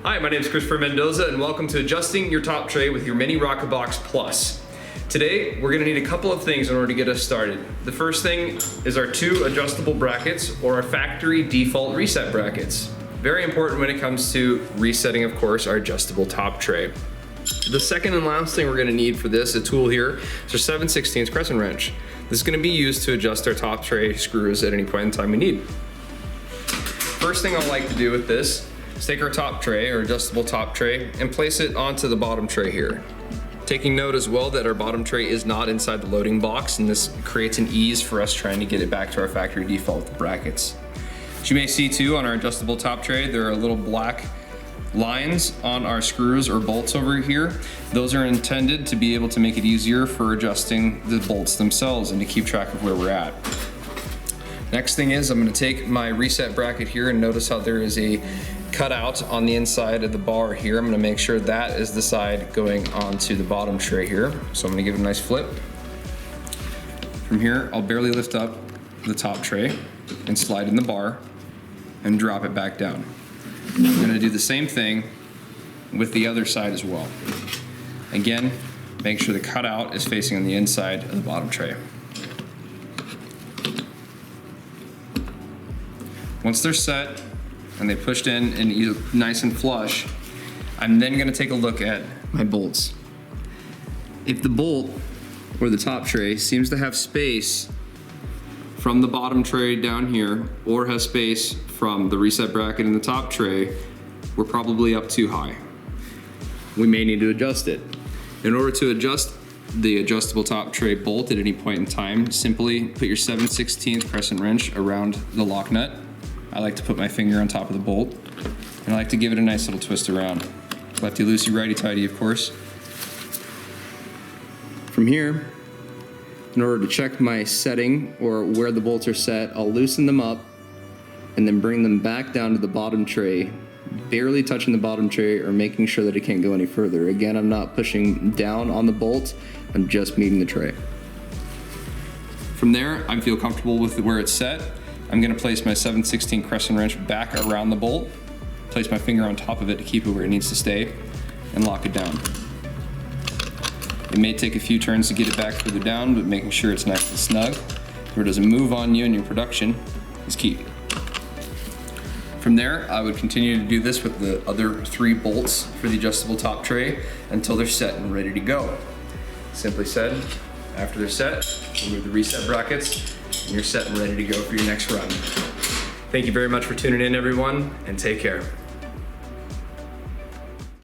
Hi, my name is Christopher Mendoza and welcome to Adjusting Your Top Tray with your Mini-RocketBox Plus. Today, we're gonna need a couple of things in order to get us started. The first thing is our 2 adjustable brackets or our factory default reset brackets. Very important when it comes to resetting, of course, our adjustable top tray. The second and last thing we're gonna need for this, a tool here, is our 7/16 crescent wrench. This is gonna be used to adjust our top tray screws at any point in time we need. First thing I like to do with this is take our top tray, or adjustable top tray, and place it onto the bottom tray here. Taking note as well that our bottom tray is not inside the loading box, and this creates an ease for us trying to get it back to our factory default brackets. As you may see too on our adjustable top tray, there are little black lines on our screws or bolts over here. Those are intended to be able to make it easier for adjusting the bolts themselves and to keep track of where we're at. Next thing is I'm going to take my reset bracket here and notice how there is a cutout on the inside of the bar here. I'm going to make sure that is the side going onto the bottom tray here. So I'm going to give it a nice flip. From here, I'll barely lift up the top tray and slide in the bar and drop it back down. I'm going to do the same thing with the other side as well. Again, make sure the cutout is facing on the inside of the bottom tray. Once they're set and they pushed in and nice and flush, I'm then going to take a look at my bolts. If the bolt or the top tray seems to have space from the bottom tray down here, or has space from the reset bracket in the top tray, we're probably up too high. We may need to adjust it. In order to adjust the adjustable top tray bolt at any point in time, simply put your 7/16 crescent wrench around the lock nut. I like to put my finger on top of the bolt, and I like to give it a nice little twist around. Lefty loosey, righty tighty, of course. From here, in order to check my setting or where the bolts are set, I'll loosen them up and then bring them back down to the bottom tray, barely touching the bottom tray or making sure that it can't go any further. Again, I'm not pushing down on the bolt, I'm just meeting the tray. From there, I feel comfortable with where it's set. I'm going to place my 7/16 crescent wrench back around the bolt, place my finger on top of it to keep it where it needs to stay, and lock it down. It may take a few turns to get it back further down, but making sure it's nice and snug, where it doesn't move on you in your production, is key. From there, I would continue to do this with the other 3 bolts for the adjustable top tray until they're set and ready to go. Simply said, after they're set, remove the reset brackets, and you're set and ready to go for your next run. Thank you very much for tuning in, everyone, and take care.